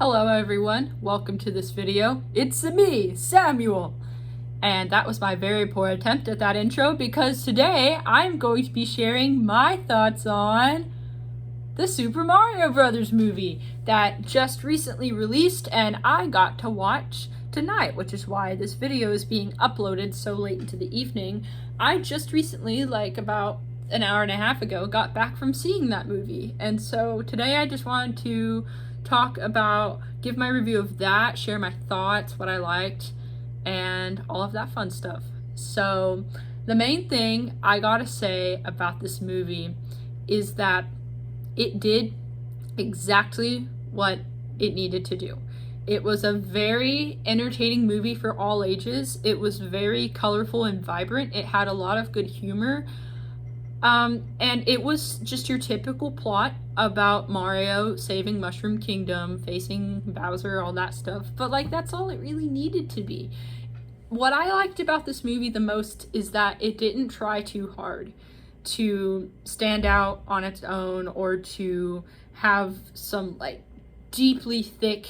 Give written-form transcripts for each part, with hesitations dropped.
Hello everyone, welcome to this video. It's me, Samuel! And that was my very poor attempt at that intro because today I'm going to be sharing my thoughts on the Super Mario Bros. Movie that just recently released and I got to watch tonight, which is why this video is being uploaded so late into the evening. I just recently, like about an hour and a half ago, got back from seeing that movie, and so today I just wanted to give my review of that, share my thoughts, what I liked, and all of that fun stuff. So the main thing I gotta say about this movie is that it did exactly what it needed to do. It was a very entertaining movie for all ages. It was very colorful and vibrant. It had a lot of good humor. And it was just your typical plot about Mario saving Mushroom Kingdom, facing Bowser, all that stuff. But like, that's all it really needed to be. What I liked about this movie the most is that it didn't try too hard to stand out on its own or to have some like deeply thick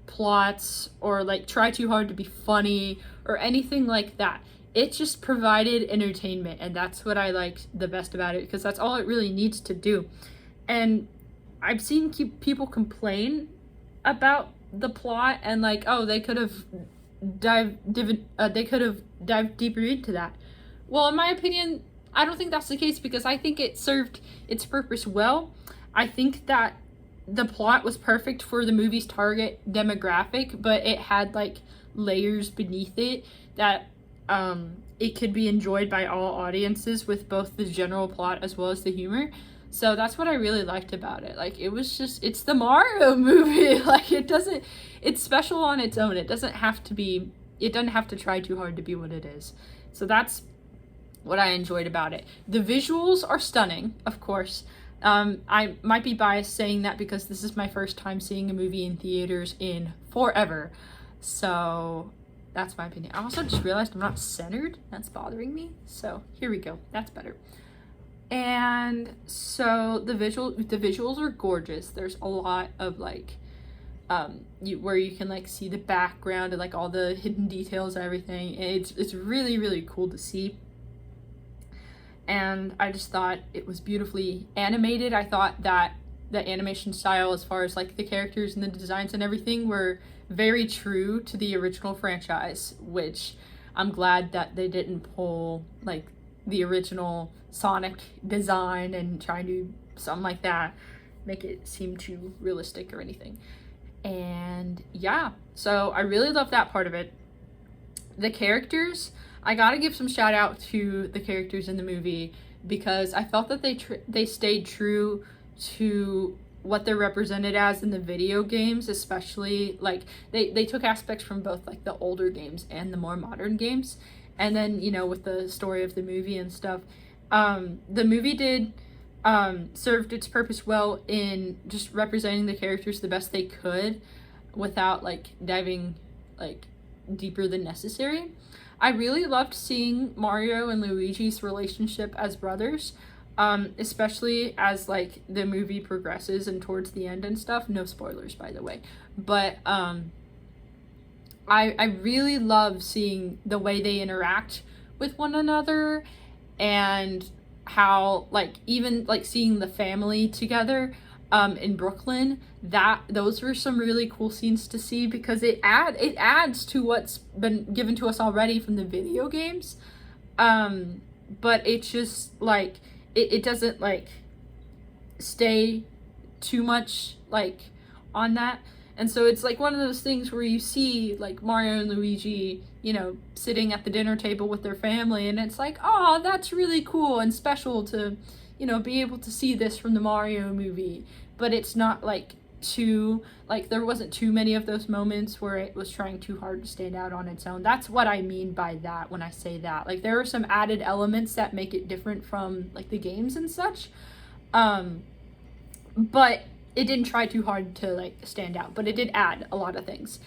plots or like try too hard to be funny or anything like that. It just provided entertainment, and that's what I liked the best about it, because that's all it really needs to do. And I've seen people complain about the plot and like, oh, they could have dived deeper into that. Well, in my opinion, I don't think that's the case, because I think it served its purpose well. I think that the plot was perfect for the movie's target demographic, but it had like layers beneath it that it could be enjoyed by all audiences with both the general plot as well as the humor. So that's what I really liked about it. Like, it's the Mario movie. Like, it's special on its own. It doesn't have to try too hard to be what it is. So that's what I enjoyed about it. The visuals are stunning, of course. I might be biased saying that because this is my first time seeing a movie in theaters in forever. So that's my opinion. I also just realized I'm not centered. That's bothering me. So here we go. That's better. And so the visuals are gorgeous. There's a lot of like where you can like see the background and like all the hidden details and everything. It's really, really cool to see. And I just thought it was beautifully animated. I thought that the animation style, as far as like the characters and the designs and everything, were very true to the original franchise, which I'm glad that they didn't pull like the original Sonic design and try and do something like that, make it seem too realistic or anything. And yeah, so I really love that part of it. The characters, I gotta give some shout out to the characters in the movie, because I felt that they stayed true to what they're represented as in the video games, especially like they took aspects from both like the older games and the more modern games. And then, you know, with the story of the movie and stuff, the movie did served its purpose well in just representing the characters the best they could without like diving like deeper than necessary. I really loved seeing Mario and Luigi's relationship as brothers, especially as like the movie progresses and towards the end and stuff. No spoilers, by the way. But I really love seeing the way they interact with one another, and how like even like seeing the family together in Brooklyn, those were some really cool scenes to see, because it adds to what's been given to us already from the video games, but it's just like it doesn't like stay too much like on that. And so it's like one of those things where you see like Mario and Luigi, you know, sitting at the dinner table with their family, and it's like, oh, that's really cool and special to, you know, be able to see this from the Mario movie. But it's not like there wasn't too many of those moments where it was trying too hard to stand out on its own. That's what I mean by that when I say that. Like, there are some added elements that make it different from like the games and such. But it didn't try too hard to like stand out, but it did add a lot of things.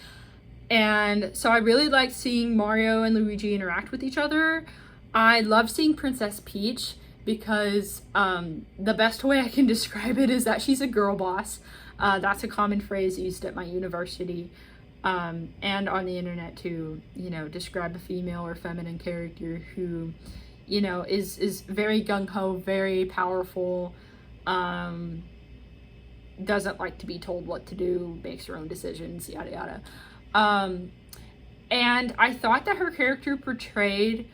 And so I really liked seeing Mario and Luigi interact with each other. I love seeing Princess Peach, because the best way I can describe it is that she's a girl boss. That's a common phrase used at my university, and on the internet to, describe a female or feminine character who, is very gung-ho, very powerful, doesn't like to be told what to do, makes her own decisions, yada yada. And I thought that her character portrayed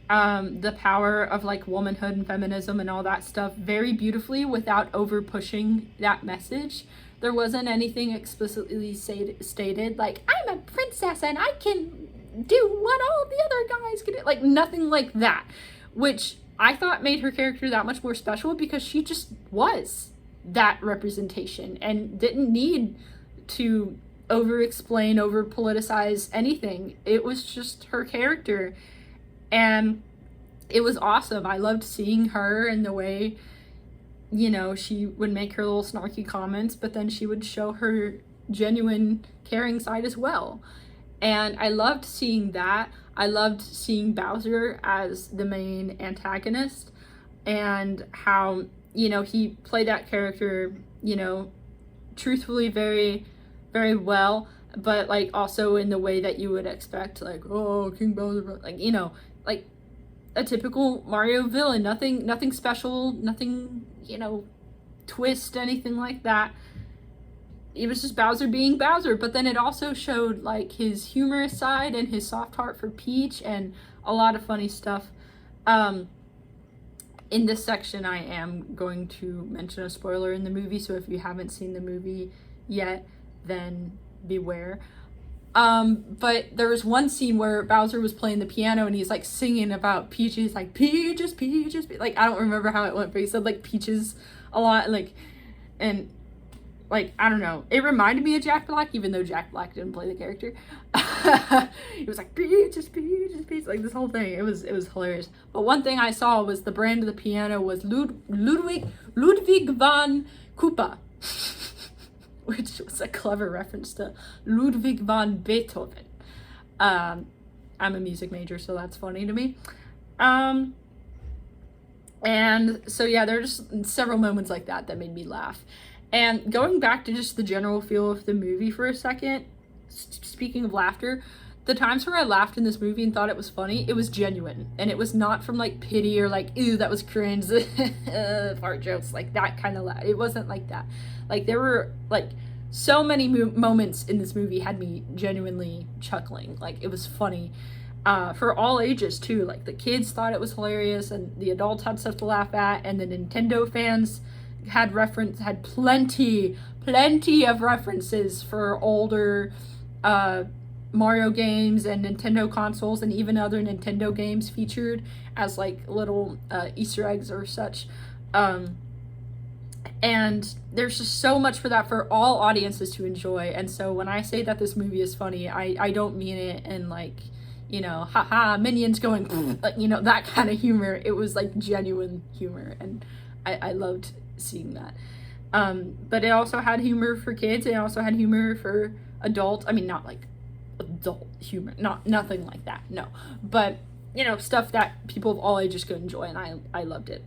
the power of like womanhood and feminism and all that stuff very beautifully without over pushing that message. There wasn't anything explicitly stated like, I'm a princess and I can do what all the other guys can do. Like, nothing like that, which I thought made her character that much more special because she just was that representation and didn't need to over explain, over politicize anything. It was just her character, and it was awesome. I loved seeing her and the way, she would make her little snarky comments, but then she would show her genuine caring side as well. And I loved seeing that. I loved seeing Bowser as the main antagonist and how, he played that character, truthfully very, very well, but like also in the way that you would expect, like, oh, King Bowser, like, like a typical Mario villain, nothing special, nothing, twist, anything like that. It was just Bowser being Bowser, but then it also showed like his humorous side and his soft heart for Peach and a lot of funny stuff. In this section, I am going to mention a spoiler in the movie, so if you haven't seen the movie yet, then beware. But there was one scene where Bowser was playing the piano and he's like singing about peaches, like peaches, peaches, like I don't remember how it went, but he said like peaches a lot, like, and like, I don't know, it reminded me of Jack Black, even though Jack Black didn't play the character. It was like peaches, peaches, peaches, like this whole thing. It was hilarious. But one thing I saw was the brand of the piano was Ludwig van Koopa. Which was a clever reference to Ludwig van Beethoven. I'm a music major, so that's funny to me. And so yeah, there are just several moments like that made me laugh. And going back to just the general feel of the movie for a second, speaking of laughter, the times where I laughed in this movie and thought it was funny, it was genuine. And it was not from like pity or like, ew, that was cringe, fart jokes, like that kind of laugh. It wasn't like that. Like there were like so many moments in this movie had me genuinely chuckling. Like it was funny for all ages too. Like the kids thought it was hilarious and the adults had stuff to laugh at, and the Nintendo fans had plenty of references for older Mario games and Nintendo consoles, and even other Nintendo games featured as like little Easter eggs or such. And there's just so much for that for all audiences to enjoy. And so when I say that this movie is funny, I don't mean it in like, haha, minions going, that kind of humor. It was like genuine humor, and I loved seeing that. But it also had humor for kids. It also had humor for adults. I mean, not like adult humor, nothing like that, no. But, stuff that people of all ages could enjoy, and I loved it.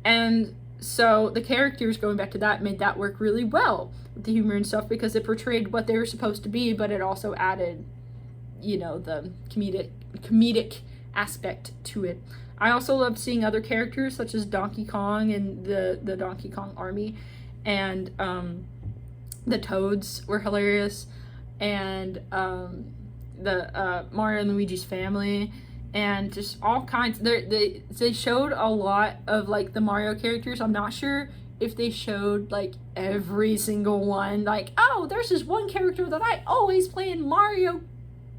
And so the characters, going back to that, made that work really well with the humor and stuff, because it portrayed what they were supposed to be, but it also added, the comedic aspect to it. I also loved seeing other characters such as Donkey Kong and the Donkey Kong army, and the Toads were hilarious, and the Mario and Luigi's family, and just all kinds. They showed a lot of like the Mario characters. I'm not sure if they showed like every single one, like, oh, there's this one character that I always play in Mario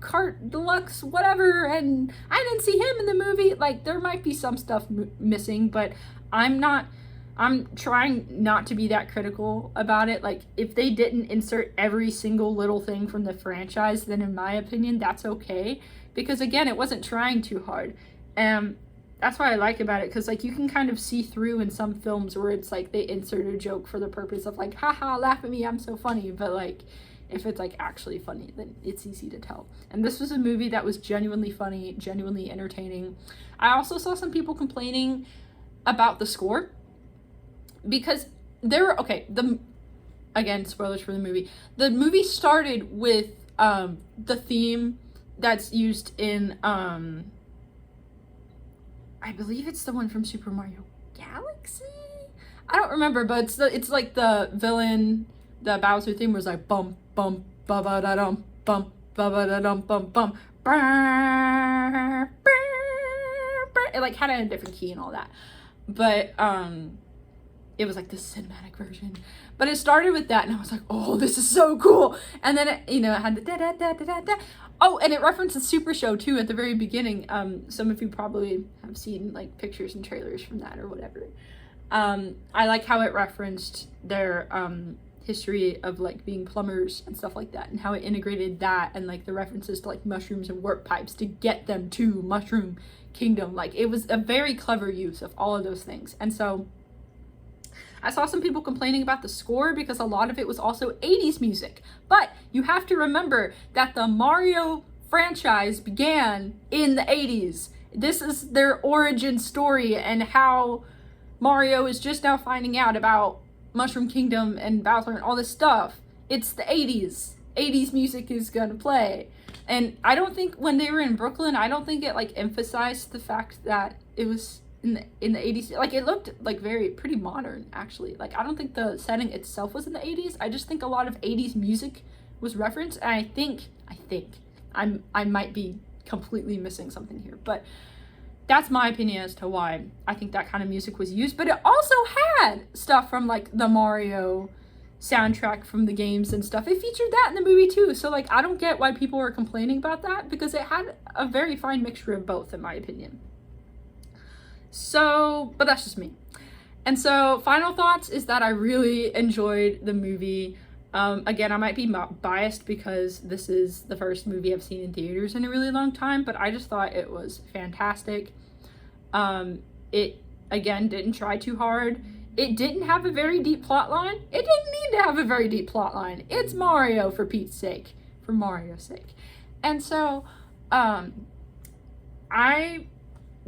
Kart Deluxe whatever, and I didn't see him in the movie. Like, there might be some stuff missing, but I'm trying not to be that critical about it. Like, if they didn't insert every single little thing from the franchise, then in my opinion that's okay, because again, it wasn't trying too hard. And that's what I like about it, because like you can kind of see through in some films where it's like they insert a joke for the purpose of like, haha, laugh at me, I'm so funny, but like if it's like actually funny, then it's easy to tell. And this was a movie that was genuinely funny, genuinely entertaining. I also saw some people complaining about the score, because there were, again, spoilers for the movie. The movie started with the theme that's used in I believe it's the one from Super Mario Galaxy. I don't remember, but it's like the villain, the Bowser theme was like bum bum ba ba da dum bum ba ba da dum bum bum. It like had a different key and all that, but it was like the cinematic version. But it started with that, and I was like, oh, this is so cool. And then it, you know, it had the da da da da da da. Oh, and it referenced the Super Show too at the very beginning. Some of you probably have seen like pictures and trailers from that or whatever. I like how it referenced their history of like being plumbers and stuff like that, and how it integrated that and like the references to like mushrooms and warp pipes to get them to Mushroom Kingdom. Like, it was a very clever use of all of those things. And so I saw some people complaining about the score because a lot of it was also 80s music. But you have to remember that the Mario franchise began in the 80s. This is their origin story, and how Mario is just now finding out about Mushroom Kingdom and Bowser and all this stuff. It's the 80s. 80s music is gonna play. And I don't think when they were in Brooklyn, I don't think it like emphasized the fact that it was in the 80s. Like, it looked like pretty modern actually. Like, I don't think the setting itself was in the 80s. I just think a lot of 80s music was referenced, and I think I might be completely missing something here, but that's my opinion as to why I think that kind of music was used. But it also had stuff from like the Mario soundtrack from the games and stuff. It featured that in the movie too. So like, I don't get why people were complaining about that, because it had a very fine mixture of both, in my opinion. So, but that's just me. And so final thoughts is that I really enjoyed the movie. Again, I might be biased because this is the first movie I've seen in theaters in a really long time, but I just thought it was fantastic. It, again, didn't try too hard. It didn't have a very deep plot line. It didn't need to have a very deep plot line. It's Mario, for Pete's sake. For Mario's sake. And so, I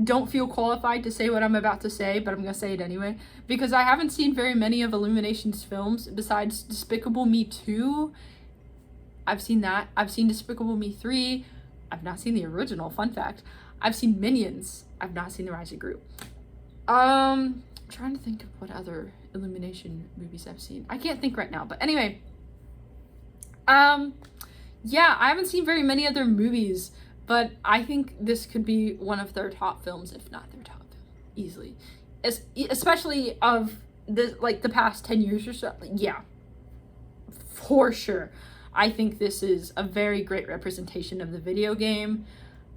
don't feel qualified to say what I'm about to say, but I'm gonna say it anyway, because I haven't seen very many of Illumination's films besides Despicable Me 2. I've seen that. I've seen Despicable Me 3. I've not seen the original, fun fact. I've seen Minions. I've not seen The Rise of Gru. I'm trying to think of what other Illumination movies I've seen. I can't think right now, but anyway. Yeah, I haven't seen very many other movies, but I think this could be one of their top films, if not their top film, easily. Especially of the past 10 years or so. Yeah, for sure. I think this is a very great representation of the video game.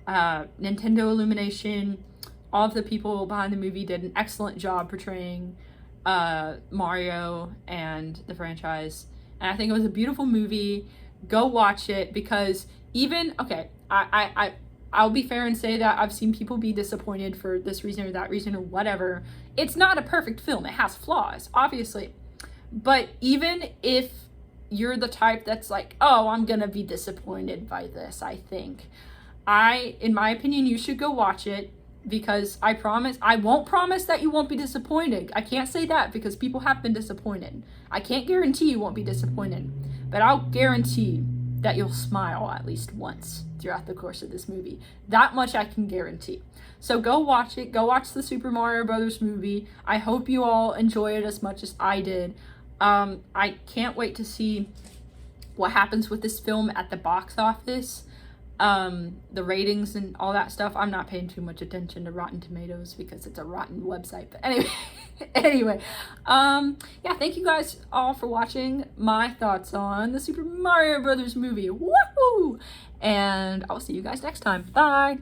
Nintendo Illumination, all of the people behind the movie did an excellent job portraying Mario and the franchise. And I think it was a beautiful movie. Go watch it, because even, okay, I'll be fair and say that I've seen people be disappointed for this reason or that reason or whatever. It's not a perfect film. It has flaws, obviously. But even if you're the type that's like, oh, I'm gonna be disappointed by this, I think, in my opinion, you should go watch it, because I won't promise that you won't be disappointed. I can't say that, because people have been disappointed. I can't guarantee you won't be disappointed, but I'll guarantee that you'll smile at least once throughout the course of this movie. That much I can guarantee. So go watch it. Go watch the Super Mario Brothers movie. I hope you all enjoy it as much as I did. I can't wait to see what happens with this film at the box office. The ratings and all that stuff. I'm not paying too much attention to Rotten Tomatoes because it's a rotten website. But anyway, yeah, thank you guys all for watching my thoughts on the Super Mario Brothers movie. Woohoo! And I'll see you guys next time. Bye!